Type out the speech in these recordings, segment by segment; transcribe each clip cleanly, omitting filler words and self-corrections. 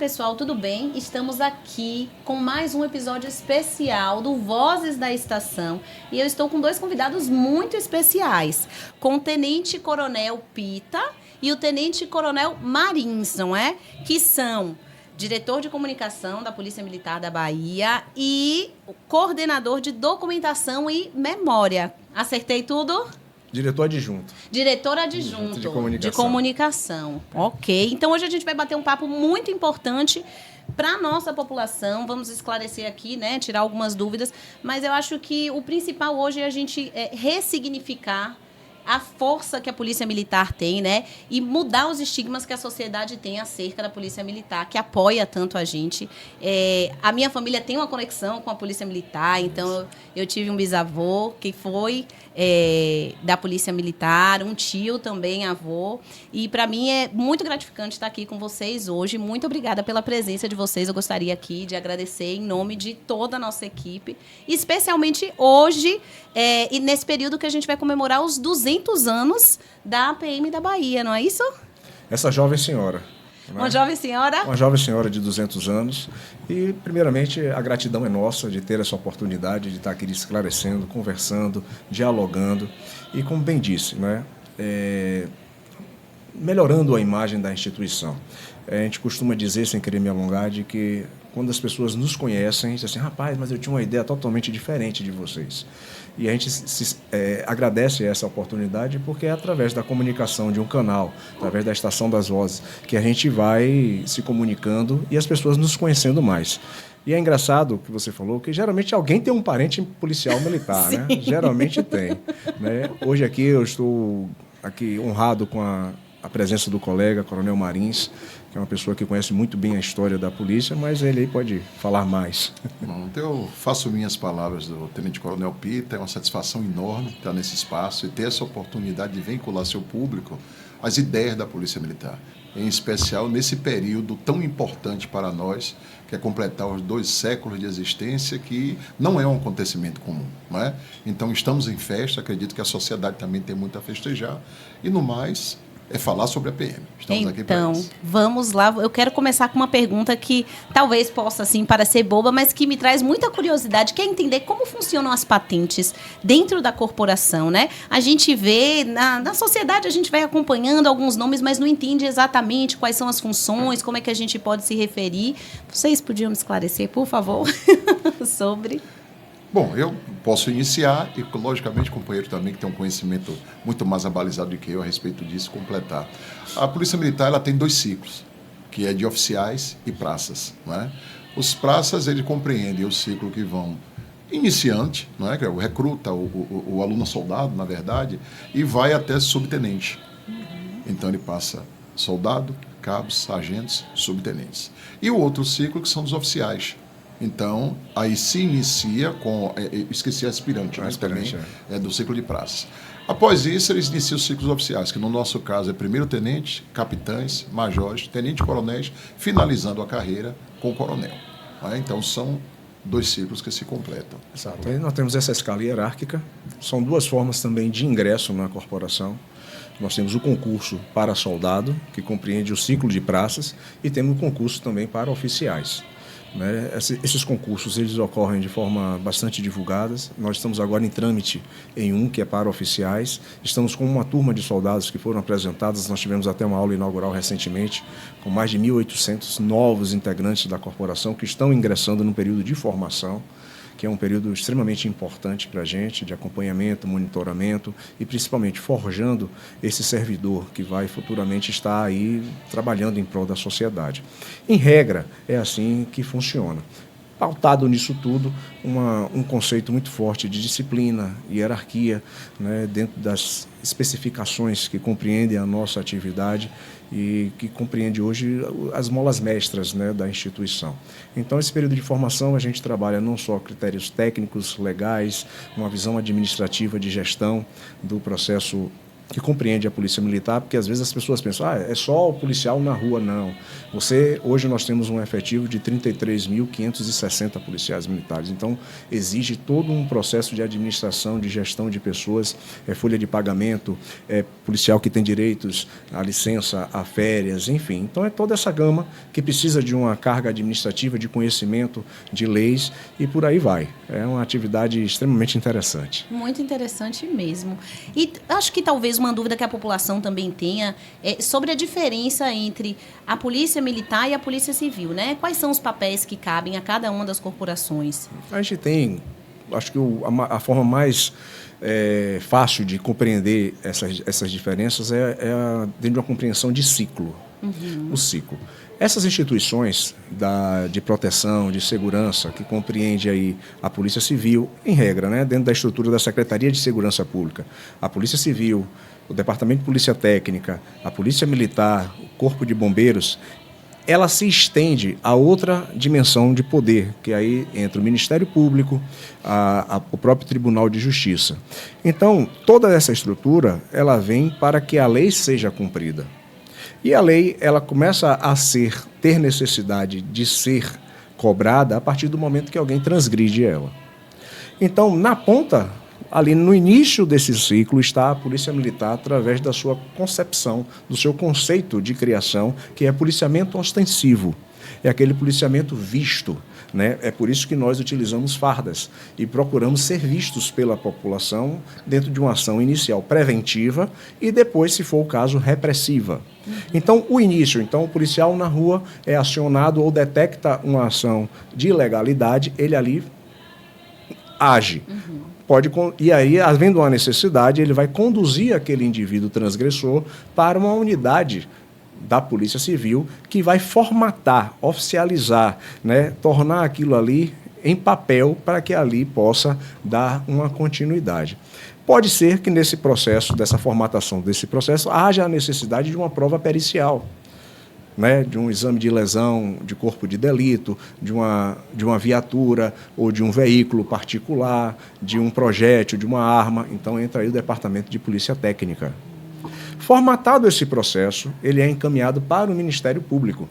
pessoal, tudo bem? Estamos aqui com mais um episódio especial do Vozes da Estação e eu estou com dois convidados muito especiais, com o Tenente Coronel Pita e o Tenente Coronel Marins, não é? Que são diretor de comunicação da Polícia Militar da Bahia e coordenador de documentação e memória. Acertei tudo? Diretor adjunto. Diretor adjunto de comunicação. Ok. Então, hoje a gente vai bater um papo muito importante para a nossa população. Vamos esclarecer aqui, né? Tirar algumas dúvidas. Mas eu acho que o principal hoje é a gente ressignificar a força que a Polícia Militar tem, né? E mudar os estigmas que a sociedade tem acerca da Polícia Militar, que apoia tanto a gente. A minha família tem uma conexão com a Polícia Militar, então eu tive um bisavô que foi da Polícia Militar, um tio também, avô. E para mim é muito gratificante estar aqui com vocês hoje. Muito obrigada pela presença de vocês. Eu gostaria aqui de agradecer em nome de toda a nossa equipe, especialmente hoje, e nesse período que a gente vai comemorar os 200 anos da PM da Bahia, não é isso? Essa jovem senhora. Né? Uma jovem senhora? Uma jovem senhora de 200 anos. E, primeiramente, a gratidão é nossa de ter essa oportunidade de estar aqui esclarecendo, conversando, dialogando. E, como bem disse, né? Melhorando a imagem da instituição. A gente costuma dizer, sem querer me alongar, de que quando as pessoas nos conhecem, dizem assim, rapaz, mas eu tinha uma ideia totalmente diferente de vocês. E a gente agradece essa oportunidade porque é através da comunicação de um canal, através da Estação das Vozes, que a gente vai se comunicando e as pessoas nos conhecendo mais. E é engraçado que você falou que geralmente alguém tem um parente policial militar, né? Geralmente tem. Né? Hoje aqui eu estou honrado com a presença do colega, Coronel Marins, que é uma pessoa que conhece muito bem a história da polícia, mas ele aí pode falar mais. Bom, então eu faço minhas palavras do Tenente Coronel Pita, é uma satisfação enorme estar nesse espaço e ter essa oportunidade de vincular seu público às ideias da Polícia Militar, em especial nesse período tão importante para nós, que é completar os 2 séculos de existência, que não é um acontecimento comum, não é? Então estamos em festa, acredito que a sociedade também tem muito a festejar, e no mais é falar sobre a PM. Estamos aqui para isso. Então, vamos lá. Eu quero começar com uma pergunta que talvez possa, assim, parecer boba, mas que me traz muita curiosidade, que é entender como funcionam as patentes dentro da corporação, né? A gente vê, na sociedade, a gente vai acompanhando alguns nomes, mas não entende exatamente quais são as funções, como é que a gente pode se referir. Vocês podiam me esclarecer, por favor, sobre... Bom, eu posso iniciar e, logicamente, o companheiro também, que tem um conhecimento muito mais abalizado do que eu a respeito disso, completar. A Polícia Militar ela tem 2 ciclos, que é de oficiais e praças. Não é? Os praças, ele compreendem o ciclo que vão iniciante, não é? Que é o recruta, o aluno soldado, na verdade, e vai até subtenente. Então, ele passa soldado, cabos, sargentos, subtenentes. E o outro ciclo, que são os oficiais. Então, aí se inicia com... esqueci aspirante, né? Também é do ciclo de praças. Após isso, eles iniciam os ciclos oficiais, que no nosso caso é primeiro-tenente, capitães, majores, tenente-coronéis, finalizando a carreira com coronel. Né? Então, são 2 ciclos que se completam. Exato. Aí nós temos essa escala hierárquica. São 2 formas também de ingresso na corporação. Nós temos o concurso para soldado, que compreende o ciclo de praças, e temos o concurso também para oficiais. Né? Esses concursos eles ocorrem de forma bastante divulgada. Nós estamos agora em trâmite em um que é para oficiais. Estamos com uma turma de soldados que foram apresentados. Nós tivemos até uma aula inaugural recentemente com mais de 1.800 novos integrantes da corporação que estão ingressando no período de formação, que é um período extremamente importante para a gente, de acompanhamento, monitoramento e principalmente forjando esse servidor que vai futuramente estar aí trabalhando em prol da sociedade. Em regra, é assim que funciona. Pautado nisso tudo, um conceito muito forte de disciplina, hierarquia, né, dentro das especificações que compreendem a nossa atividade e que compreende hoje as molas mestras, né, da instituição. Então, esse período de formação a gente trabalha não só critérios técnicos, legais, uma visão administrativa de gestão do processo que compreende a Polícia Militar, porque às vezes as pessoas pensam, é só o policial na rua. Não. Hoje nós temos um efetivo de 33.560 policiais militares, então exige todo um processo de administração, de gestão de pessoas, folha de pagamento, policial que tem direitos à licença, a férias, enfim. Então é toda essa gama que precisa de uma carga administrativa, de conhecimento de leis e por aí vai. É uma atividade extremamente interessante. Muito interessante mesmo. E acho que talvez uma dúvida que a população também tenha é sobre a diferença entre a Polícia Militar e a Polícia Civil, né? Quais são os papéis que cabem a cada uma das corporações? A gente tem, acho que a forma mais fácil de compreender essas diferenças é dentro de uma compreensão de ciclo. O ciclo. Essas instituições de proteção, de segurança, que compreende aí a Polícia Civil, em regra, né, dentro da estrutura da Secretaria de Segurança Pública, a Polícia Civil, o Departamento de Polícia Técnica, a Polícia Militar, o Corpo de Bombeiros, ela se estende a outra dimensão de poder, que aí entra o Ministério Público, o próprio Tribunal de Justiça. Então, toda essa estrutura, ela vem para que a lei seja cumprida. E a lei, ela começa a ter necessidade de ser cobrada a partir do momento que alguém transgride ela. Então, na ponta, ali no início desse ciclo, está a Polícia Militar através da sua concepção, do seu conceito de criação, que é policiamento ostensivo. É aquele policiamento visto, né? É por isso que nós utilizamos fardas e procuramos ser vistos pela população dentro de uma ação inicial preventiva e depois, se for o caso, repressiva. Então, o policial na rua é acionado ou detecta uma ação de ilegalidade, ele ali age. E aí, havendo uma necessidade, ele vai conduzir aquele indivíduo transgressor para uma unidade da Polícia Civil, que vai formatar, oficializar, né, tornar aquilo ali em papel para que ali possa dar uma continuidade. Pode ser que nesse processo, dessa formatação desse processo, haja a necessidade de uma prova pericial, né, de um exame de lesão de corpo de delito, de uma viatura ou de um veículo particular, de um projétil, de uma arma. Então entra aí o Departamento de Polícia Técnica. Formatado esse processo, ele é encaminhado para o Ministério Público.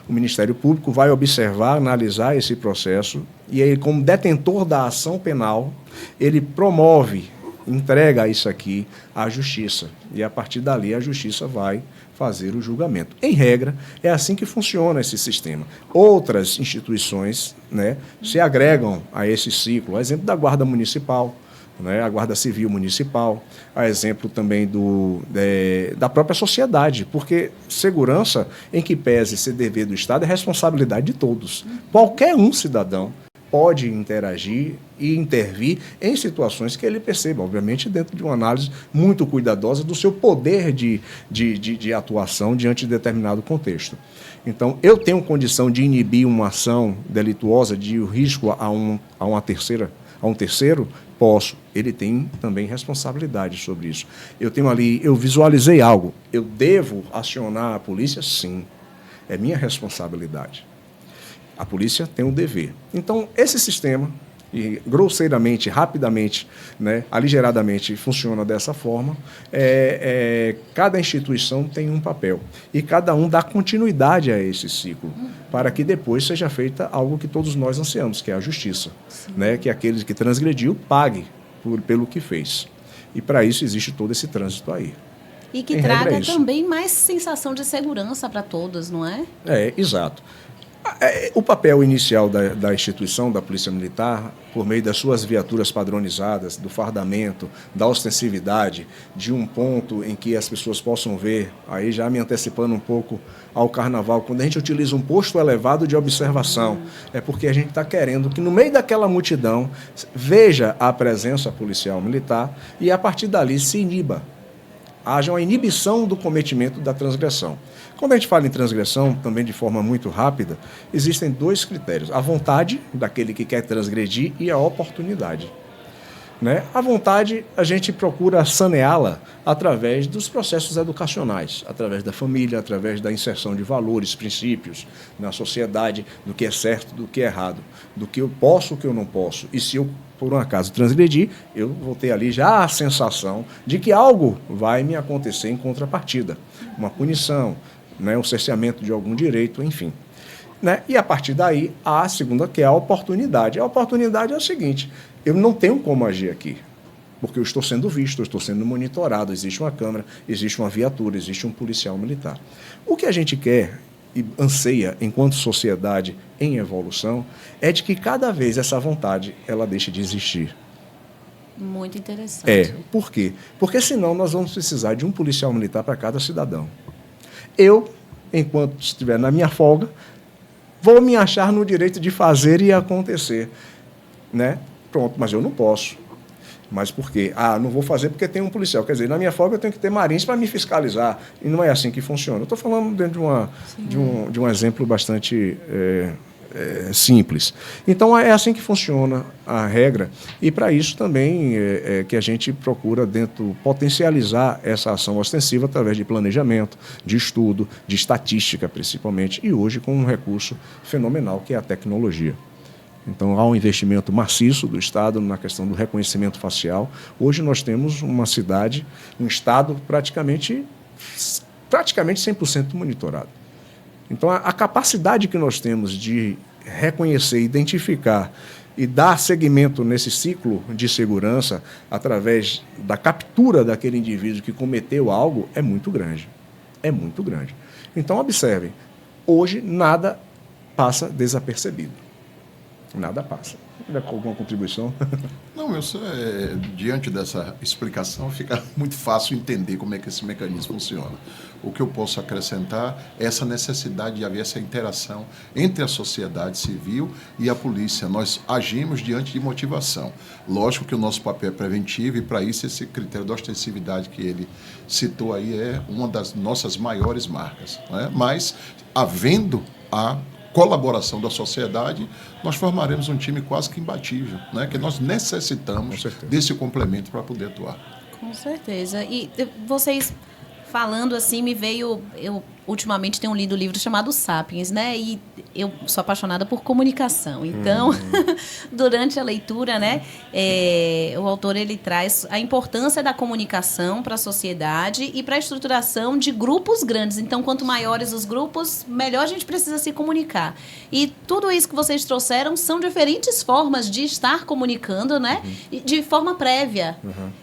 O Ministério Público vai observar, analisar esse processo e ele, como detentor da ação penal, ele promove, entrega isso aqui à Justiça. E, a partir dali, a Justiça vai fazer o julgamento. Em regra, é assim que funciona esse sistema. Outras instituições, né, se agregam a esse ciclo. A exemplo da Guarda Municipal, né, a Guarda Civil Municipal, a exemplo também da própria sociedade, porque segurança, em que pese ser dever do Estado, é responsabilidade de todos. Qualquer um cidadão pode interagir e intervir em situações que ele perceba, obviamente dentro de uma análise muito cuidadosa do seu poder de atuação diante de determinado contexto. Então, eu tenho condição de inibir uma ação delituosa, de risco a um terceiro, posso. Ele tem também responsabilidade sobre isso. Eu visualizei algo, eu devo acionar a polícia? Sim, é minha responsabilidade. A polícia tem um dever. Então, esse sistema, e grosseiramente, rapidamente, né, aligeradamente, funciona dessa forma. Cada instituição tem um papel. E cada um dá continuidade a esse ciclo, para que depois seja feita algo que todos nós ansiamos, que é a justiça. Né, que aquele que transgrediu pague pelo que fez. E para isso existe todo esse trânsito aí. E que traga também mais sensação de segurança para todos, não é? Exato. O papel inicial da instituição, da Polícia Militar, por meio das suas viaturas padronizadas, do fardamento, da ostensividade, de um ponto em que as pessoas possam ver, aí já me antecipando um pouco ao Carnaval, quando a gente utiliza um posto elevado de observação, é porque a gente está querendo que no meio daquela multidão veja a presença policial militar e a partir dali se iniba. Haja uma inibição do cometimento da transgressão. Quando a gente fala em transgressão, também de forma muito rápida, existem dois critérios. A vontade daquele que quer transgredir e a oportunidade. Né? A vontade, a gente procura saneá-la através dos processos educacionais, através da família, através da inserção de valores, princípios na sociedade, do que é certo, do que é errado, do que eu posso, o que eu não posso. E se eu por um acaso transgredir, eu vou ter ali já a sensação de que algo vai me acontecer em contrapartida. Uma punição, né, um cerceamento de algum direito, enfim. Né? E a partir daí, a segunda, que é a oportunidade. A oportunidade é o seguinte: eu não tenho como agir aqui, porque eu estou sendo visto, eu estou sendo monitorado, existe uma câmera, existe uma viatura, existe um policial militar. O que a gente quer e anseia, enquanto sociedade em evolução, é de que cada vez essa vontade ela deixe de existir. Muito interessante. Por quê? Porque senão nós vamos precisar de um policial militar para cada cidadão. Eu, enquanto estiver na minha folga, vou me achar no direito de fazer e acontecer. Né? Pronto, mas eu não posso. Mas por quê? Não vou fazer porque tem um policial. Quer dizer, na minha folga eu tenho que ter marins para me fiscalizar. E não é assim que funciona. Eu estou falando dentro de um exemplo bastante simples. Então, é assim que funciona a regra. E, para isso, também que a gente procura potencializar essa ação ostensiva através de planejamento, de estudo, de estatística, principalmente, e hoje com um recurso fenomenal, que é a tecnologia. Então, há um investimento maciço do Estado na questão do reconhecimento facial. Hoje nós temos uma cidade, um Estado praticamente 100% monitorado. Então, a capacidade que nós temos de reconhecer, identificar e dar seguimento nesse ciclo de segurança através da captura daquele indivíduo que cometeu algo é muito grande. É muito grande. Então, observem, hoje nada passa desapercebido. Nada passa. Alguma contribuição? Não, diante dessa explicação, fica muito fácil entender como é que esse mecanismo funciona. O que eu posso acrescentar é essa necessidade de haver essa interação entre a sociedade civil e a polícia. Nós agimos diante de motivação. Lógico que o nosso papel é preventivo e, para isso, esse critério da ostensividade que ele citou aí é uma das nossas maiores marcas. Né? Mas, havendo a colaboração da sociedade, nós formaremos um time quase que imbatível, né? Que nós necessitamos desse complemento para poder atuar. Com certeza. E vocês falando assim, me veio... Eu ultimamente tenho lido um livro chamado Sapiens, né? E eu sou apaixonada por comunicação. Então, durante a leitura, né, o autor ele traz a importância da comunicação para a sociedade e para a estruturação de grupos grandes. Então, quanto maiores os grupos, melhor a gente precisa se comunicar. E tudo isso que vocês trouxeram são diferentes formas de estar comunicando, né? De forma prévia.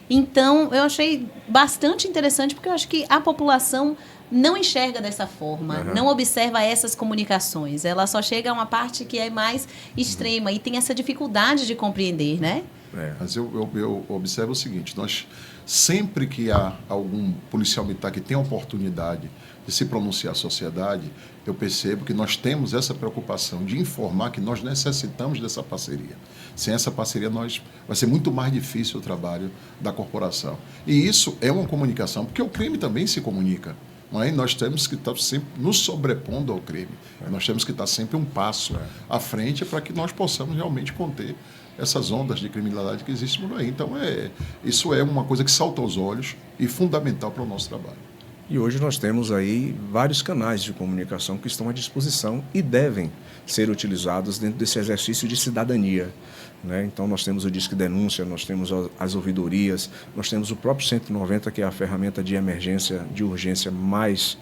Então, eu achei bastante interessante, porque eu acho que a população não enxerga dessa forma, não observa essas comunicações. Ela só chega a uma parte que é mais extrema e tem essa dificuldade de compreender, né? Mas eu observo o seguinte: nós, sempre que há algum policial militar que tem a oportunidade de se pronunciar à sociedade, eu percebo que nós temos essa preocupação de informar que nós necessitamos dessa parceria. Sem essa parceria, vai ser muito mais difícil o trabalho da corporação. E isso é uma comunicação, porque o crime também se comunica. Mas nós temos que estar sempre nos sobrepondo ao crime. Nós temos que estar sempre um passo à frente para que nós possamos realmente conter essas ondas de criminalidade que existem por aí. Então, isso é uma coisa que salta aos olhos e fundamental para o nosso trabalho. E hoje nós temos aí vários canais de comunicação que estão à disposição e devem ser utilizados dentro desse exercício de cidadania. Né? Então, nós temos o Disque Denúncia, nós temos as ouvidorias, nós temos o próprio 190, que é a ferramenta de emergência, de urgência mais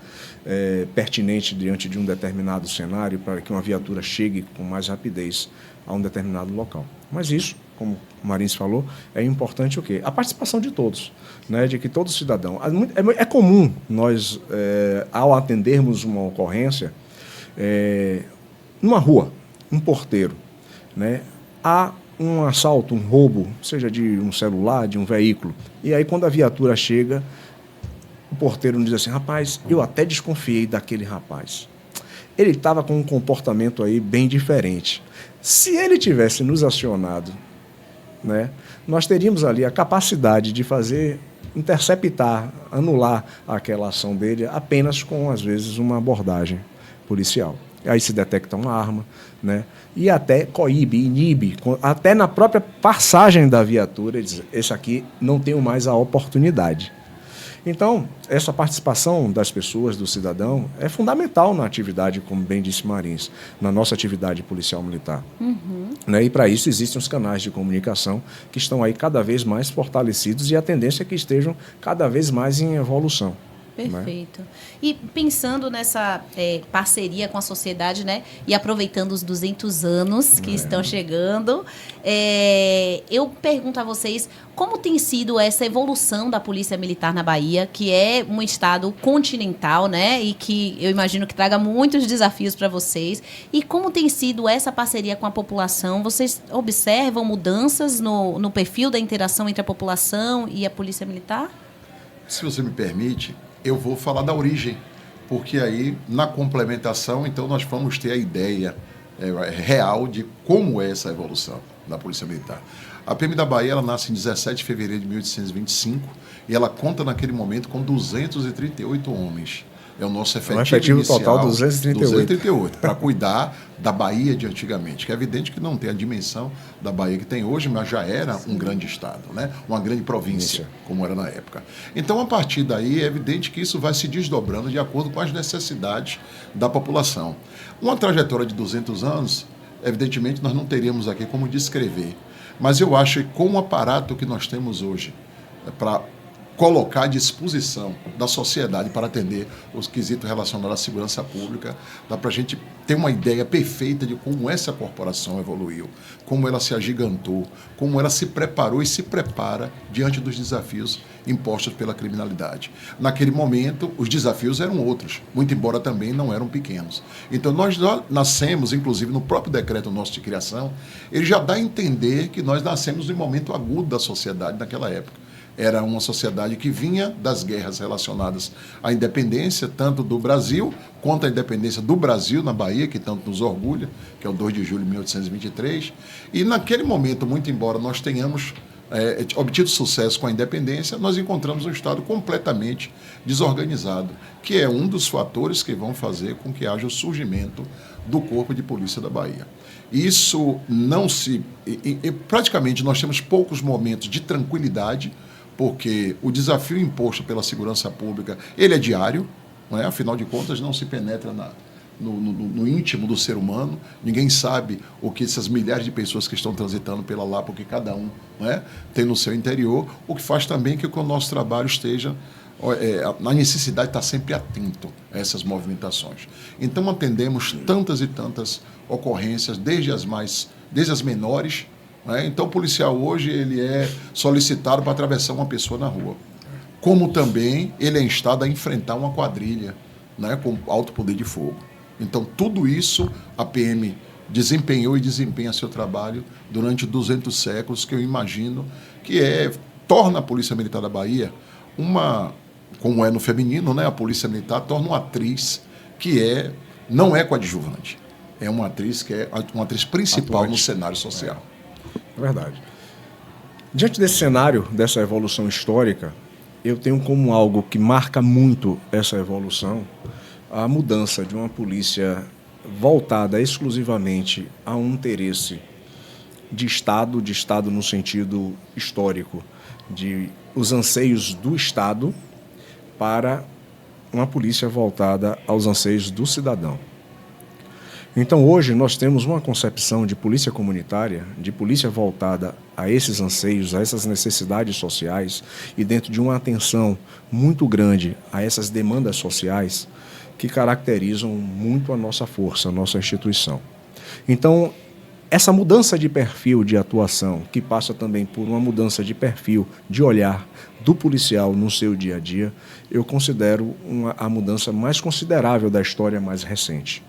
pertinente diante de um determinado cenário, para que uma viatura chegue com mais rapidez a um determinado local. Mas isso, como o Marins falou, é importante o quê? A participação de todos, né? De que todo cidadão... É comum nós, ao atendermos uma ocorrência, numa rua, um porteiro, né? Há um assalto, um roubo, seja de um celular, de um veículo, e aí quando a viatura chega, o porteiro nos diz assim: rapaz, eu até desconfiei daquele rapaz. Ele estava com um comportamento aí bem diferente. Se ele tivesse nos acionado, né, nós teríamos ali a capacidade de interceptar, anular aquela ação dele apenas com, às vezes, uma abordagem policial. Aí se detecta uma arma, né? E até coíbe, inibe, até na própria passagem da viatura, ele diz: esse aqui não tenho mais a oportunidade. Então, essa participação das pessoas, do cidadão, é fundamental na atividade, como bem disse Marins, na nossa atividade policial militar. Né? E para isso existem os canais de comunicação que estão aí cada vez mais fortalecidos e a tendência é que estejam cada vez mais em evolução. Perfeito. Né? E pensando nessa parceria com a sociedade, né? E aproveitando os 200 anos que estão chegando, eu pergunto a vocês como tem sido essa evolução da Polícia Militar na Bahia, que é um estado continental, né? E que eu imagino que traga muitos desafios para vocês. E como tem sido essa parceria com a população? Vocês observam mudanças no perfil da interação entre a população e a Polícia Militar? Se você me permite, eu vou falar da origem, porque aí, na complementação, então, nós vamos ter a ideia real de como é essa evolução da Polícia Militar. A PM da Bahia, ela nasce em 17 de fevereiro de 1825 e ela conta, naquele momento, com 238 homens. É o nosso efetivo inicial, total 238 para cuidar da Bahia de antigamente, que é evidente que não tem a dimensão da Bahia que tem hoje, mas já era um grande estado, né? Uma grande província, como era na época. Então, a partir daí, é evidente que isso vai se desdobrando de acordo com as necessidades da população. Uma trajetória de 200 anos, evidentemente, nós não teríamos aqui como descrever, mas eu acho que com o aparato que nós temos hoje, para colocar à disposição da sociedade para atender os quesitos relacionados à segurança pública, dá para a gente ter uma ideia perfeita de como essa corporação evoluiu, como ela se agigantou, como ela se preparou e se prepara diante dos desafios impostos pela criminalidade. Naquele momento, os desafios eram outros, muito embora também não eram pequenos. Então, nós nascemos, inclusive no próprio decreto nosso de criação, ele já dá a entender que nós nascemos em um momento agudo da sociedade naquela época. Era uma sociedade que vinha das guerras relacionadas à independência, tanto do Brasil, quanto à independência do Brasil na Bahia, que tanto nos orgulha, que é o 2 de julho de 1823. E naquele momento, muito embora nós tenhamos obtido sucesso com a independência, nós encontramos um Estado completamente desorganizado, que é um dos fatores que vão fazer com que haja o surgimento do Corpo de Polícia da Bahia. Isso não se... praticamente nós temos poucos momentos de tranquilidade, porque o desafio imposto pela segurança pública, ele é diário, não é? Afinal de contas, não se penetra no íntimo do ser humano, ninguém sabe o que essas milhares de pessoas que estão transitando pela lá, porque cada um, não é? Tem no seu interior, o que faz também que o nosso trabalho esteja na necessidade de estar sempre atento a essas movimentações. Então, atendemos tantas e tantas ocorrências, desde as menores. Então, o policial hoje ele é solicitado para atravessar uma pessoa na rua. Como também ele é instado a enfrentar uma quadrilha, né, com alto poder de fogo. Então, tudo isso a PM desempenhou e desempenha seu trabalho durante 200 séculos, que eu imagino que torna a Polícia Militar da Bahia como é no feminino, né, a Polícia Militar torna uma atriz que não é coadjuvante. É uma atriz que é uma atriz principal atuante no cenário social. É verdade. Diante desse cenário, dessa evolução histórica, eu tenho como algo que marca muito essa evolução a mudança de uma polícia voltada exclusivamente a um interesse de Estado no sentido histórico, de os anseios do Estado para uma polícia voltada aos anseios do cidadão. Então, hoje, nós temos uma concepção de polícia comunitária, de polícia voltada a esses anseios, a essas necessidades sociais e dentro de uma atenção muito grande a essas demandas sociais que caracterizam muito a nossa força, a nossa instituição. Então, essa mudança de perfil de atuação, que passa também por uma mudança de perfil, de olhar do policial no seu dia a dia, eu considero a mudança mais considerável da história mais recente.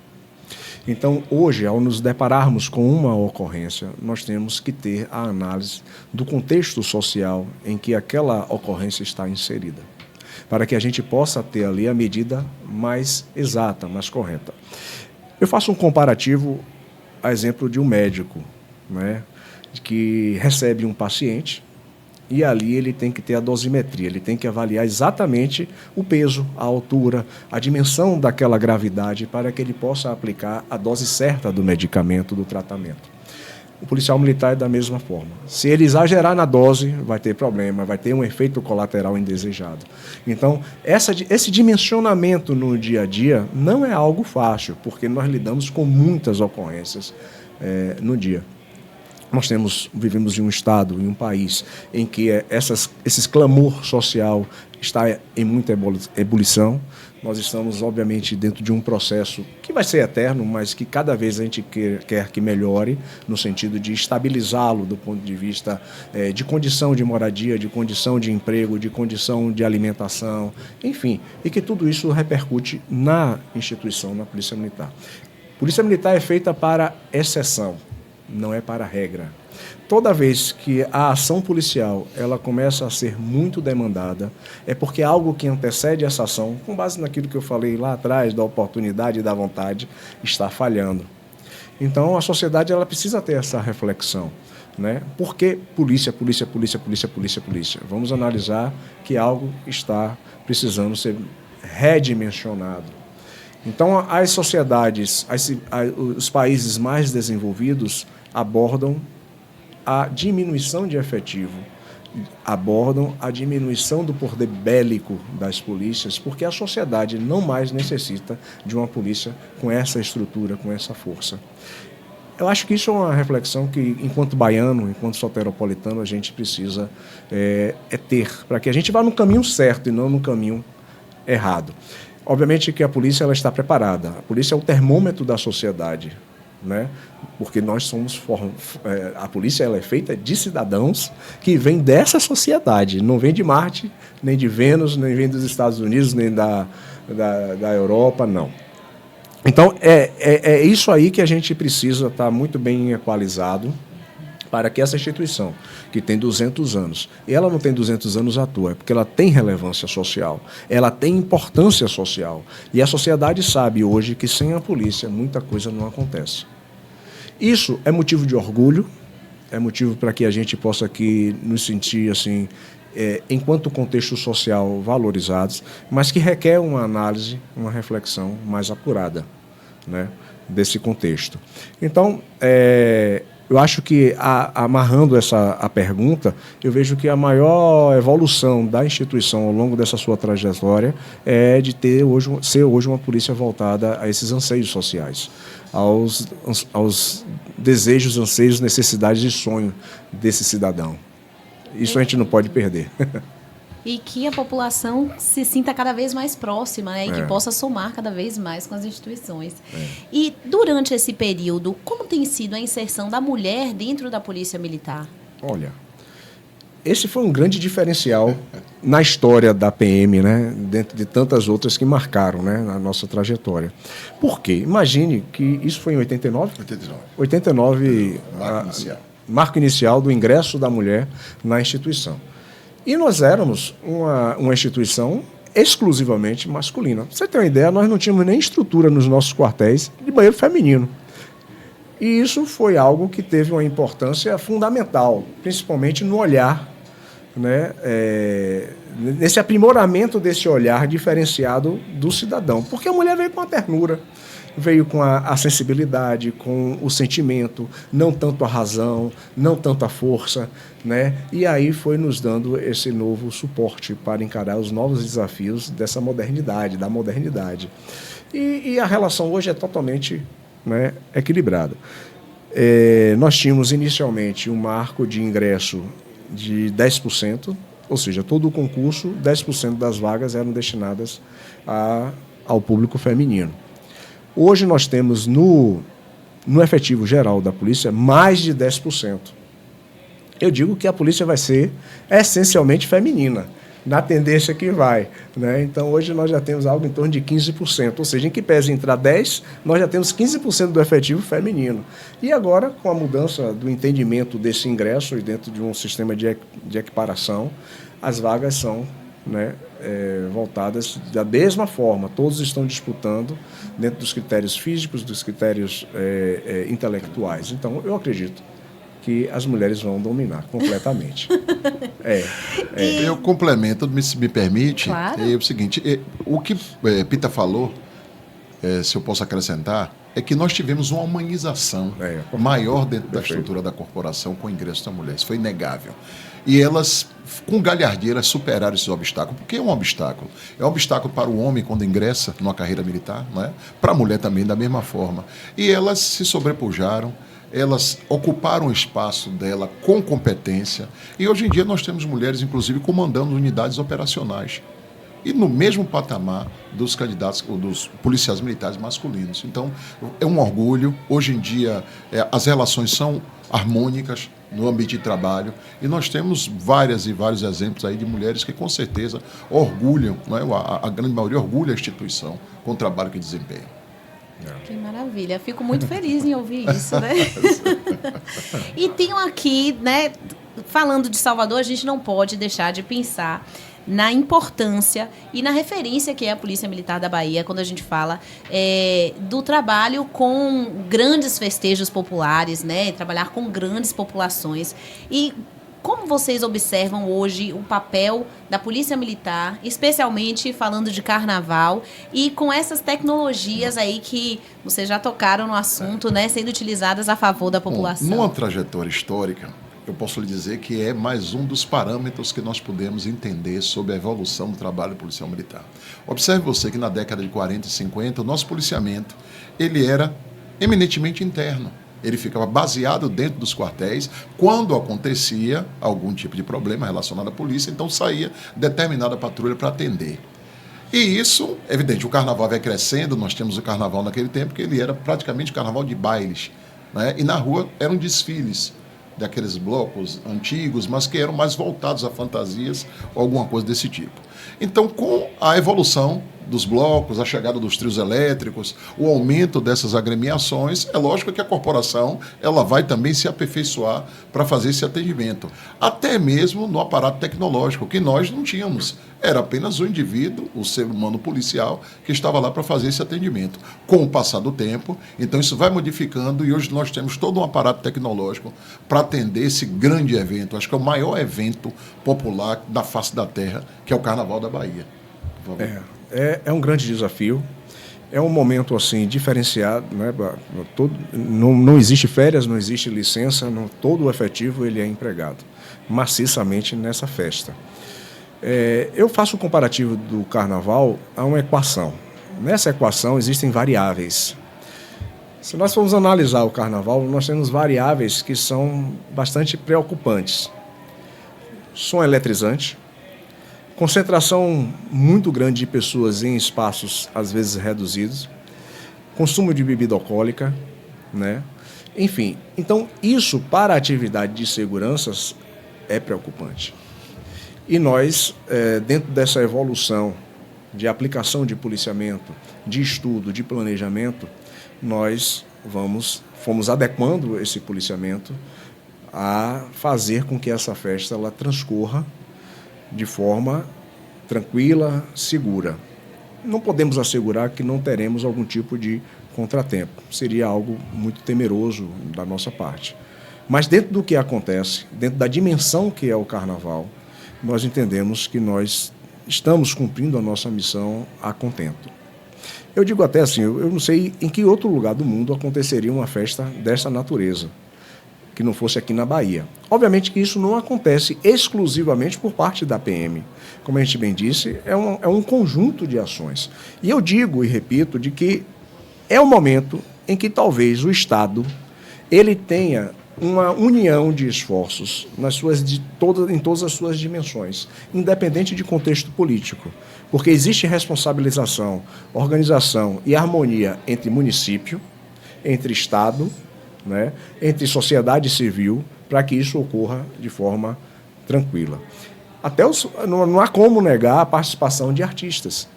Então, hoje, ao nos depararmos com uma ocorrência, nós temos que ter a análise do contexto social em que aquela ocorrência está inserida, para que a gente possa ter ali a medida mais exata, mais correta. Eu faço um comparativo a exemplo de um médico, né, que recebe um paciente e ali ele tem que ter a dosimetria, ele tem que avaliar exatamente o peso, a altura, a dimensão daquela gravidade para que ele possa aplicar a dose certa do medicamento, do tratamento. O policial militar é da mesma forma. Se ele exagerar na dose, vai ter problema, vai ter um efeito colateral indesejado. Então, esse dimensionamento no dia a dia não é algo fácil, porque nós lidamos com muitas ocorrências no dia. Nós vivemos em um estado, em um país, em que esse clamor social está em muita ebulição. Nós estamos, obviamente, dentro de um processo que vai ser eterno, mas que cada vez a gente quer que melhore, no sentido de estabilizá-lo do ponto de vista de condição de moradia, de condição de emprego, de condição de alimentação, enfim, e que tudo isso repercute na instituição, na Polícia Militar. Polícia Militar é feita para exceção, não é para regra. Toda vez que a ação policial ela começa a ser muito demandada, é porque algo que antecede essa ação, com base naquilo que eu falei lá atrás, da oportunidade e da vontade, está falhando. Então, a sociedade ela precisa ter essa reflexão, né? Por que polícia? Vamos analisar que algo está precisando ser redimensionado. Então, as sociedades, os países mais desenvolvidos abordam a diminuição de efetivo, abordam a diminuição do poder bélico das polícias, porque a sociedade não mais necessita de uma polícia com essa estrutura, com essa força. Eu acho que isso é uma reflexão que, enquanto baiano, enquanto soteropolitano, a gente precisa ter, para que a gente vá no caminho certo e não no caminho errado. Obviamente que a polícia ela está preparada. A polícia é o termômetro da sociedade, né? Porque nós somos a polícia ela é feita de cidadãos que vêm dessa sociedade, não vem de Marte, nem de Vênus, nem vem dos Estados Unidos, nem da Europa, não. Então, é isso aí que a gente precisa estar muito bem equalizado para que essa instituição, que tem 200 anos, e ela não tem 200 anos à toa, é porque ela tem relevância social, ela tem importância social, e a sociedade sabe hoje que sem a polícia muita coisa não acontece. Isso é motivo de orgulho, é motivo para que a gente possa aqui nos sentir assim, enquanto contexto social valorizados, mas que requer uma análise, uma reflexão mais apurada, né, desse contexto. Então, eu acho que, amarrando a pergunta, eu vejo que a maior evolução da instituição ao longo dessa sua trajetória é de ser hoje uma polícia voltada a esses anseios sociais, aos desejos, anseios, necessidades e sonhos desse cidadão. Isso a gente não pode perder. E que a população se sinta cada vez mais próxima, né? E que possa somar cada vez mais com as instituições. E durante esse período, como tem sido a inserção da mulher dentro da Polícia Militar? Olha, esse foi um grande diferencial na história da PM, né? Dentro de tantas outras que marcaram, né, na nossa trajetória. Por quê? Imagine que isso foi em 89? 89, marco inicial do ingresso da mulher na instituição. E nós éramos uma instituição exclusivamente masculina. Pra você ter uma ideia, nós não tínhamos nem estrutura nos nossos quartéis de banheiro feminino. E isso foi algo que teve uma importância fundamental, principalmente no olhar, né, nesse aprimoramento desse olhar diferenciado do cidadão. Porque a mulher veio com a ternura, veio com a sensibilidade, com o sentimento, não tanto a razão, não tanto a força, né? E aí foi nos dando esse novo suporte para encarar os novos desafios dessa modernidade, da modernidade. E a relação hoje é totalmente, né, equilibrada. Nós tínhamos inicialmente um marco de ingresso de 10%, ou seja, todo o concurso, 10% das vagas eram destinadas ao público feminino. Hoje nós temos no efetivo geral da polícia mais de 10%. Eu digo que a polícia vai ser essencialmente feminina, na tendência que vai, né? Então hoje nós já temos algo em torno de 15%, ou seja, em que pese entrar 10%, nós já temos 15% do efetivo feminino. E agora, com a mudança do entendimento desse ingresso e dentro de um sistema de equiparação, as vagas são, né, voltadas da mesma forma, todos estão disputando dentro dos critérios físicos, dos critérios intelectuais. Então, eu acredito que as mulheres vão dominar completamente. Eu complemento, se me permite, claro. É o seguinte, o que Pita falou, se eu posso acrescentar, é que nós tivemos uma humanização maior dentro da estrutura da corporação com o ingresso da mulher. Isso foi inegável. E elas, com galhardia, superaram esses obstáculos. Por que é um obstáculo? É um obstáculo para o homem quando ingressa numa carreira militar, não é? Para a mulher também, da mesma forma. E elas se sobrepujaram, elas ocuparam o espaço dela com competência. E hoje em dia nós temos mulheres, inclusive, comandando unidades operacionais. E no mesmo patamar dos candidatos, dos policiais militares masculinos. Então, é um orgulho. Hoje em dia, as relações são harmônicas no ambiente de trabalho. E nós temos vários exemplos aí de mulheres que, com certeza, orgulham, não é? A grande maioria orgulha a instituição com o trabalho que desempenham. Que maravilha. Fico muito feliz em ouvir isso, né? E tenho aqui, né, falando de Salvador, a gente não pode deixar de pensar na importância e na referência que é a Polícia Militar da Bahia, quando a gente fala do trabalho com grandes festejos populares, né? Trabalhar com grandes populações. E como vocês observam hoje o papel da Polícia Militar, especialmente falando de carnaval, e com essas tecnologias aí que vocês já tocaram no assunto, né? Sendo utilizadas a favor da população? Bom, numa trajetória histórica, eu posso lhe dizer que é mais um dos parâmetros que nós podemos entender sobre a evolução do trabalho policial militar. Observe você que na década de 40 e 50, o nosso policiamento ele era eminentemente interno. Ele ficava baseado dentro dos quartéis. Quando acontecia algum tipo de problema relacionado à polícia, então saía determinada patrulha para atender. E isso, evidente, o carnaval vai crescendo, nós temos o carnaval naquele tempo, que ele era praticamente carnaval de bailes, né? E na rua eram desfiles daqueles blocos antigos, mas que eram mais voltados a fantasias ou alguma coisa desse tipo. Então, com a evolução dos blocos, a chegada dos trios elétricos, o aumento dessas agremiações, é lógico que a corporação ela vai também se aperfeiçoar para fazer esse atendimento. Até mesmo no aparato tecnológico, que nós não tínhamos. Era apenas o indivíduo, o ser humano policial, que estava lá para fazer esse atendimento. Com o passar do tempo, então isso vai modificando e hoje nós temos todo um aparato tecnológico para atender esse grande evento. Acho que é o maior evento popular da face da terra, que é o Carnaval da Bahia. Por favor. É um grande desafio, é um momento assim diferenciado, né? Não existe férias, não existe licença, todo o efetivo ele é empregado maciçamente nessa festa. Eu faço o comparativo do carnaval a uma equação. Nessa equação existem variáveis. Se nós formos analisar o carnaval, nós temos variáveis que são bastante preocupantes. Som eletrizante, concentração muito grande de pessoas em espaços, às vezes, reduzidos. Consumo de bebida alcoólica, né? Enfim, então isso para a atividade de seguranças é preocupante. E nós, dentro dessa evolução de aplicação de policiamento, de estudo, de planejamento, nós fomos adequando esse policiamento a fazer com que essa festa ela transcorra de forma tranquila, segura. Não podemos assegurar que não teremos algum tipo de contratempo. Seria algo muito temeroso da nossa parte. Mas dentro do que acontece, dentro da dimensão que é o carnaval, nós entendemos que nós estamos cumprindo a nossa missão a contento. Eu digo até assim, eu não sei em que outro lugar do mundo aconteceria uma festa dessa natureza, que não fosse aqui na Bahia. Obviamente que isso não acontece exclusivamente por parte da PM. Como a gente bem disse, é um conjunto de ações. E eu digo e repito de que é o momento em que talvez o Estado ele tenha uma união de esforços em todas as suas dimensões, independente de contexto político. Porque existe responsabilização, organização e harmonia entre município, entre Estado, né, entre sociedade civil, para que isso ocorra de forma tranquila. Não há como negar a participação de artistas.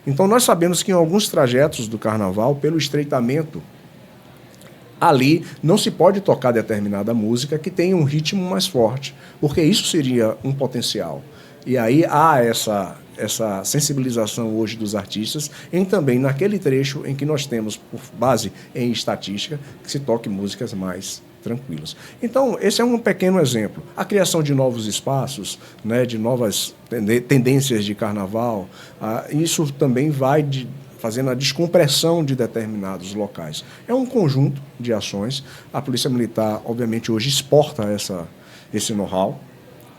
Então, nós sabemos que em alguns trajetos do Carnaval, pelo estreitamento, ali não se pode tocar determinada música que tenha um ritmo mais forte, porque isso seria um potencial. E aí há essa sensibilização hoje dos artistas também naquele trecho em que nós temos, por base em estatística, que se toque músicas mais tranquilas. Então, esse é um pequeno exemplo. A criação de novos espaços, né, de novas tendências de carnaval, isso também vai fazendo a descompressão de determinados locais. É um conjunto de ações. A Polícia Militar, obviamente, hoje exporta esse know-how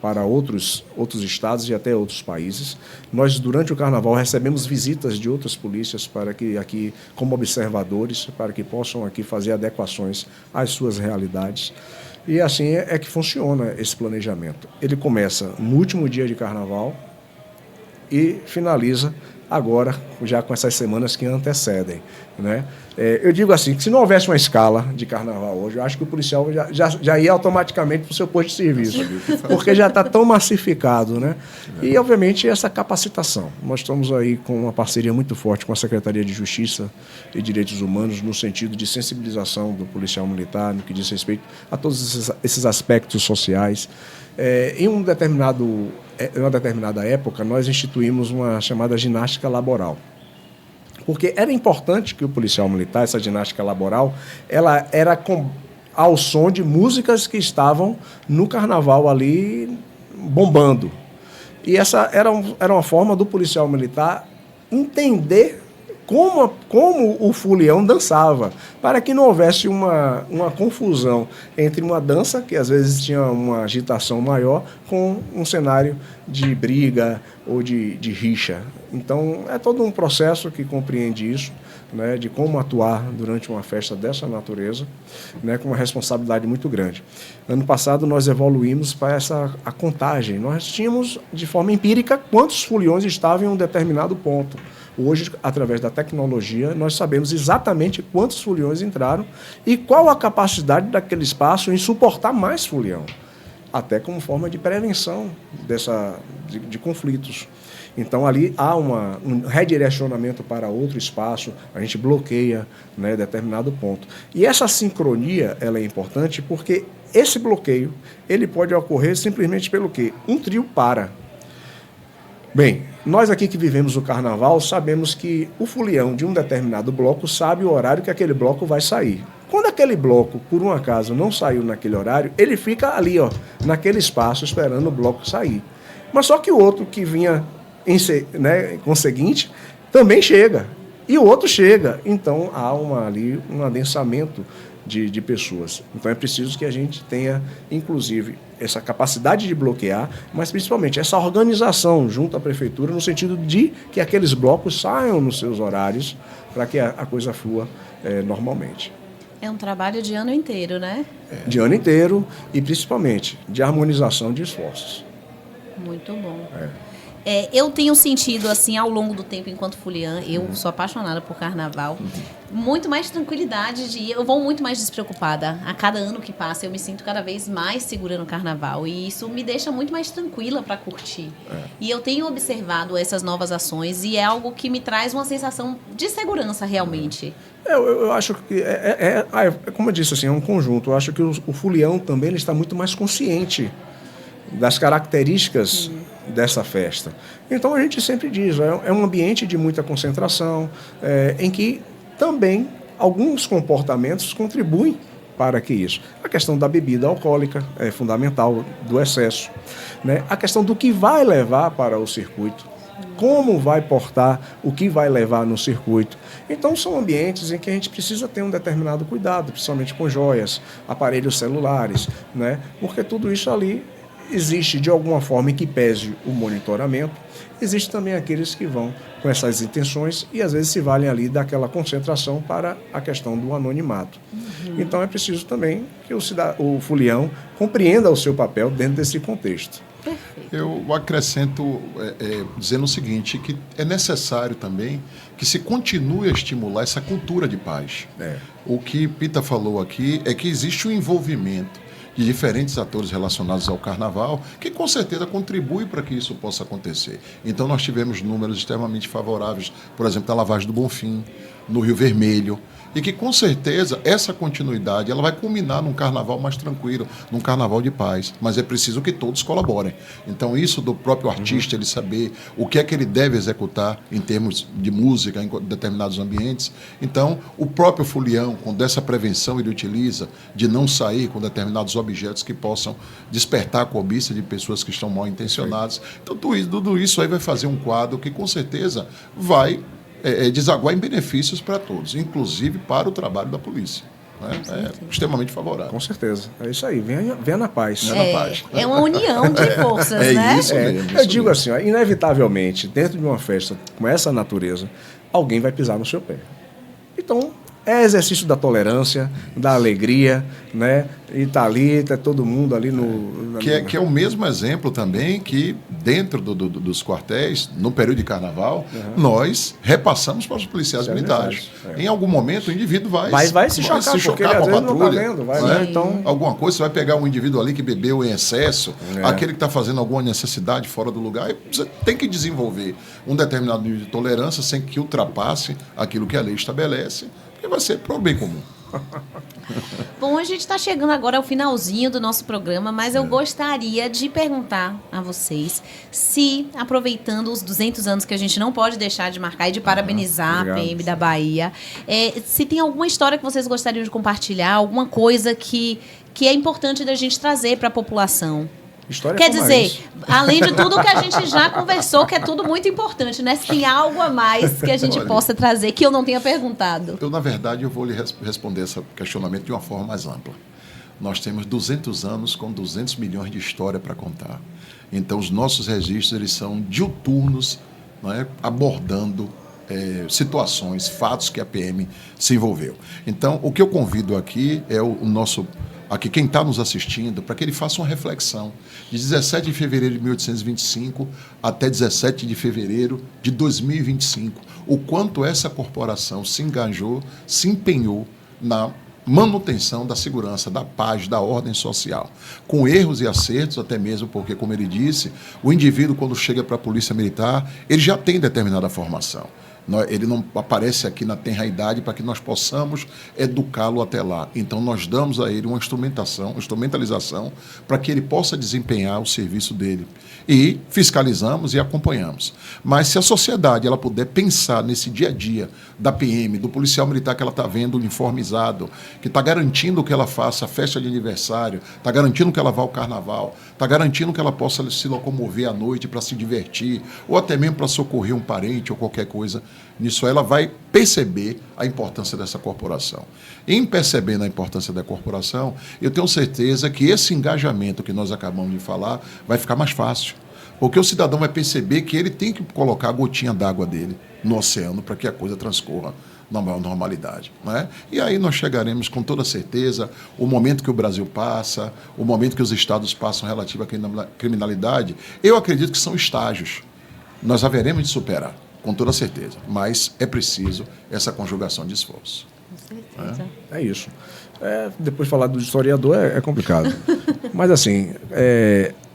para outros estados e até outros países. Nós, durante o Carnaval, recebemos visitas de outras polícias para que aqui, como observadores, para que possam aqui fazer adequações às suas realidades. E assim é que funciona esse planejamento. Ele começa no último dia de Carnaval e finaliza agora, já com essas semanas que antecedem, né? Eu digo assim, que se não houvesse uma escala de Carnaval hoje, eu acho que o policial já ia automaticamente para o seu posto de serviço, porque já está tão massificado, né? E, obviamente, essa capacitação. Nós estamos aí com uma parceria muito forte com a Secretaria de Justiça e Direitos Humanos, no sentido de sensibilização do policial militar, no que diz respeito a todos esses aspectos sociais. Em uma determinada época, nós instituímos uma chamada ginástica laboral. Porque era importante que o policial militar, essa ginástica laboral, ela era ao som de músicas que estavam no Carnaval ali bombando. E essa era uma forma do policial militar entender como o folião dançava, para que não houvesse uma confusão entre uma dança, que às vezes tinha uma agitação maior, com um cenário de briga ou de rixa. Então, é todo um processo que compreende isso, né, de como atuar durante uma festa dessa natureza, né, com uma responsabilidade muito grande. Ano passado, nós evoluímos para a contagem. Nós tínhamos, de forma empírica, quantos foliões estavam em um determinado ponto. Hoje, através da tecnologia, nós sabemos exatamente quantos foliões entraram e qual a capacidade daquele espaço em suportar mais folião, até como forma de prevenção de conflitos. Então, ali há um redirecionamento para outro espaço, a gente bloqueia, né, determinado ponto. E essa sincronia ela é importante porque esse bloqueio ele pode ocorrer simplesmente pelo quê? Um trio para. Bem, nós aqui que vivemos o Carnaval sabemos que o folião de um determinado bloco sabe o horário que aquele bloco vai sair. Quando aquele bloco, por um acaso, não saiu naquele horário, ele fica ali, naquele espaço, esperando o bloco sair. Mas só que o outro que vinha conseguinte também chega. E o outro chega. Então, há ali um adensamento de pessoas. Então, é preciso que a gente tenha, inclusive, essa capacidade de bloquear, mas principalmente essa organização junto à prefeitura, no sentido de que aqueles blocos saiam nos seus horários para que a coisa flua normalmente. É um trabalho de ano inteiro, né? De ano inteiro e, principalmente, de harmonização de esforços. Muito bom. Eu tenho sentido, assim, ao longo do tempo, enquanto foliã, eu sou apaixonada por Carnaval, muito mais tranquilidade de ir. Eu vou muito mais despreocupada. A cada ano que passa, eu me sinto cada vez mais segura no Carnaval. E isso me deixa muito mais tranquila para curtir. E eu tenho observado essas novas ações e é algo que me traz uma sensação de segurança, realmente. Eu acho que, como eu disse, assim, é um conjunto. Eu acho que o folião também ele está muito mais consciente das características dessa festa. Então, a gente sempre diz, é um ambiente de muita concentração, em que também alguns comportamentos contribuem para que isso. A questão da bebida alcoólica é fundamental, do excesso, né? A questão do que vai levar para o circuito, como vai portar, o que vai levar no circuito. Então, são ambientes em que a gente precisa ter um determinado cuidado, principalmente com joias, aparelhos celulares, né? Porque tudo isso ali existe de alguma forma em que pese o monitoramento. Existe também aqueles que vão com essas intenções e às vezes se valem ali daquela concentração para a questão do anonimato. Então é preciso também que o folião compreenda o seu papel dentro desse contexto. Eu acrescento dizendo o seguinte, que é necessário também que se continue a estimular essa cultura de paz. O que Pita falou aqui é que existe um envolvimento de diferentes atores relacionados ao Carnaval, que com certeza contribui para que isso possa acontecer. Então nós tivemos números extremamente favoráveis, por exemplo, da Lavagem do Bonfim, no Rio Vermelho, e que com certeza essa continuidade ela vai culminar num Carnaval mais tranquilo, num Carnaval de paz, mas é preciso que todos colaborem. Então isso do próprio artista, ele saber o que é que ele deve executar em termos de música em determinados ambientes. Então o próprio folião, quando essa prevenção ele utiliza de não sair com determinados objetos que possam despertar a cobiça de pessoas que estão mal intencionadas. Então tudo isso aí vai fazer um quadro que com certeza vai desaguar em benefícios para todos, inclusive para o trabalho da polícia. É extremamente favorável. Com certeza. É isso aí. Venha na paz. É uma união de forças, né? Isso mesmo, eu digo assim, inevitavelmente, dentro de uma festa com essa natureza, alguém vai pisar no seu pé. Então, é exercício da tolerância, da alegria, né? E tá ali, tá todo mundo ali no... Que é o mesmo exemplo também que dentro dos quartéis, no período de carnaval, nós repassamos para os policiais militares. Em algum momento o indivíduo vai se chocar com a patrulha. Então, alguma coisa, você vai pegar um indivíduo ali que bebeu em excesso, aquele que está fazendo alguma necessidade fora do lugar, e você tem que desenvolver um determinado nível de tolerância sem que ultrapasse aquilo que a lei estabelece, porque vai ser para o bem comum. Bom, a gente está chegando agora ao finalzinho do nosso programa, mas eu gostaria de perguntar a vocês se, aproveitando os 200 anos que a gente não pode deixar de marcar e de parabenizar a PM da Bahia, se tem alguma história que vocês gostariam de compartilhar, alguma coisa que é importante da gente trazer para a população. História Quer dizer, além de tudo que a gente já conversou, que é tudo muito importante, né? Se tem algo a mais que a gente possa trazer, que eu não tenha perguntado. Na verdade, eu vou lhe responder esse questionamento de uma forma mais ampla. Nós temos 200 anos com 200 milhões de história para contar. Então, os nossos registros eles são diuturnos, abordando situações, fatos que a PM se envolveu. Então, o que eu convido aqui é aqui quem está nos assistindo, para que ele faça uma reflexão de 17 de fevereiro de 1825 até 17 de fevereiro de 2025, o quanto essa corporação se engajou, se empenhou na manutenção da segurança, da paz, da ordem social, com erros e acertos, até mesmo porque, como ele disse, o indivíduo, quando chega para a Polícia Militar, ele já tem determinada formação. Ele não aparece aqui na tenra-idade para que nós possamos educá-lo até lá. Então, nós damos a ele uma instrumentalização para que ele possa desempenhar o serviço dele. E fiscalizamos e acompanhamos. Mas se a sociedade ela puder pensar nesse dia a dia da PM, do policial militar que ela está vendo uniformizado, que está garantindo que ela faça a festa de aniversário, está garantindo que ela vá ao carnaval, está garantindo que ela possa se locomover à noite para se divertir, ou até mesmo para socorrer um parente ou qualquer coisa, nisso ela vai perceber a importância dessa corporação. Em percebendo a importância da corporação, eu tenho certeza que esse engajamento que nós acabamos de falar vai ficar mais fácil. Porque o cidadão vai perceber que ele tem que colocar a gotinha d'água dele no oceano para que a coisa transcorra na maior normalidade. E aí nós chegaremos com toda certeza o momento que o Brasil passa, o momento que os estados passam relativo à criminalidade, eu acredito que são estágios. Nós haveremos de superar, com toda certeza, mas é preciso essa conjugação de esforço. Com certeza. É isso. Depois de falar do historiador é complicado. Mas assim,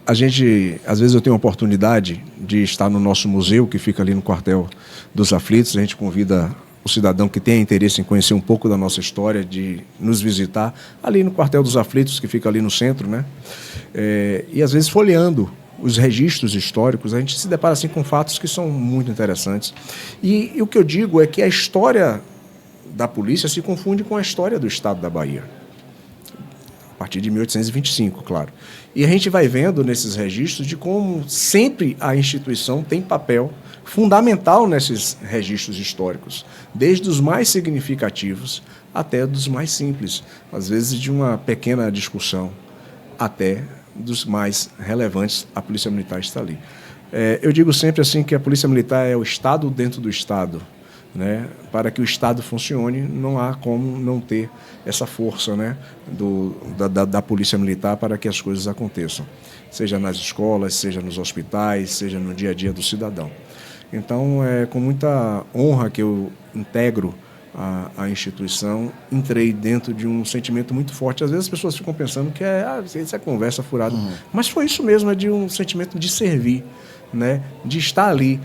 a gente, às vezes eu tenho a oportunidade de estar no nosso museu, que fica ali no Quartel dos Aflitos. A gente convida o cidadão que tenha interesse em conhecer um pouco da nossa história, de nos visitar ali no Quartel dos Aflitos, que fica ali no centro, né? E às vezes folheando os registros históricos, a gente se depara assim com fatos que são muito interessantes. E o que eu digo é que a história da polícia se confunde com a história do Estado da Bahia, a partir de 1825, claro. E a gente vai vendo nesses registros de como sempre a instituição tem papel fundamental nesses registros históricos, desde os mais significativos até dos mais simples, às vezes de uma pequena discussão até dos mais relevantes. A Polícia Militar está ali. Eu digo sempre assim que a Polícia Militar é o Estado dentro do Estado, né? Para que o Estado funcione, não há como não ter essa força, né? da Polícia Militar para que as coisas aconteçam, seja nas escolas, seja nos hospitais, seja no dia a dia do cidadão. Então, é com muita honra que eu integro a instituição, entrei dentro de um sentimento muito forte. Às vezes as pessoas ficam pensando que isso é conversa furada, mas foi isso mesmo, é de um sentimento de servir, né? De estar ali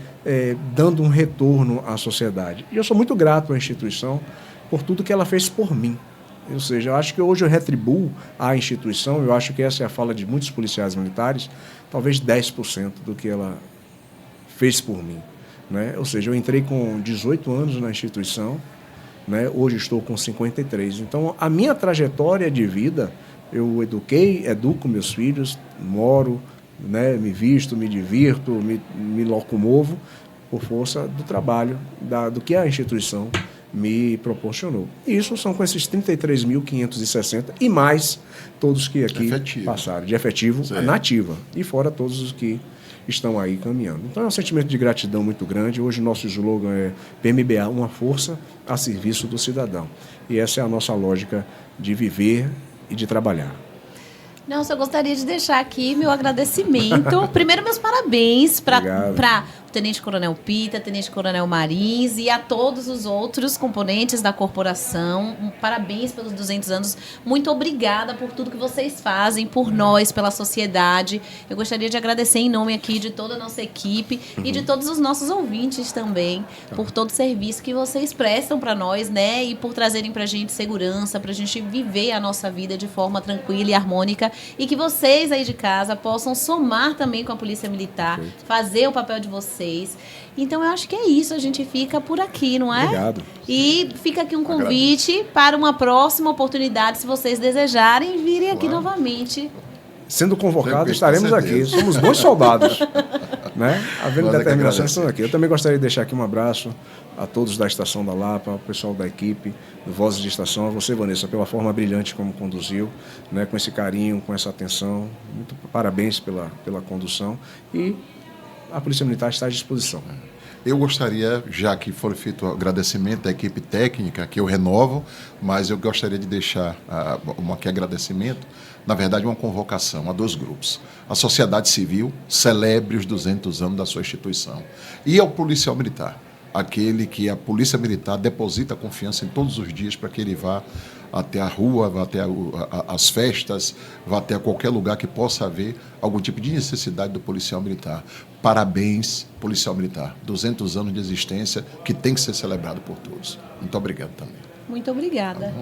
dando um retorno à sociedade. E eu sou muito grato à instituição por tudo que ela fez por mim. Ou seja, eu acho que hoje eu retribuo à instituição, eu acho que essa é a fala de muitos policiais militares, talvez 10% do que ela fez por mim, né? Ou seja, eu entrei com 18 anos na instituição, né? Hoje estou com 53. Então, a minha trajetória de vida, eu educo meus filhos, moro, né? Me visto, me divirto, me locomovo por força do trabalho, do que a instituição me proporcionou. Isso são com esses 33.560 e mais todos que aqui passaram, de efetivo na ativa, e fora todos os que estão aí caminhando. Então é um sentimento de gratidão muito grande. Hoje o nosso slogan é PMBA, uma força a serviço do cidadão. E essa é a nossa lógica de viver e de trabalhar. Nelson, eu gostaria de deixar aqui meu agradecimento. Primeiro, meus parabéns para o Tenente Coronel Pita, Tenente Coronel Marins e a todos os outros componentes da corporação. Parabéns pelos 200 anos. Muito obrigada por tudo que vocês fazem, por nós, pela sociedade. Eu gostaria de agradecer em nome aqui de toda a nossa equipe e de todos os nossos ouvintes também, por todo o serviço que vocês prestam para nós, né? E por trazerem para a gente segurança, para a gente viver a nossa vida de forma tranquila e harmônica. E que vocês aí de casa possam somar também com a Polícia Militar, fazer o papel de vocês. Então, eu acho que é isso. A gente fica por aqui, não é? Obrigado. E fica aqui um convite para uma próxima oportunidade, se vocês desejarem, virem aqui novamente. Sendo convocados, estaremos aqui. Somos bons soldados. Né? Havendo determinação, estamos aqui. Eu também gostaria de deixar aqui um abraço a todos da Estação da Lapa, ao pessoal da equipe, do Vozes de Estação, a você, Vanessa, pela forma brilhante como conduziu, né? Com esse carinho, com essa atenção. Muito parabéns pela condução. E a Polícia Militar está à disposição. Eu gostaria, já que foi feito o agradecimento da equipe técnica, que eu renovo, mas eu gostaria de deixar aqui agradecimento, na verdade, uma convocação a 2 grupos. A sociedade civil celebre os 200 anos da sua instituição. E ao policial militar, aquele que a Polícia Militar deposita confiança em todos os dias para que ele vá até a rua, vá até as festas, vá até qualquer lugar que possa haver algum tipo de necessidade do policial militar. Parabéns, policial militar. 200 anos de existência que tem que ser celebrado por todos. Muito obrigado também. Muito obrigada.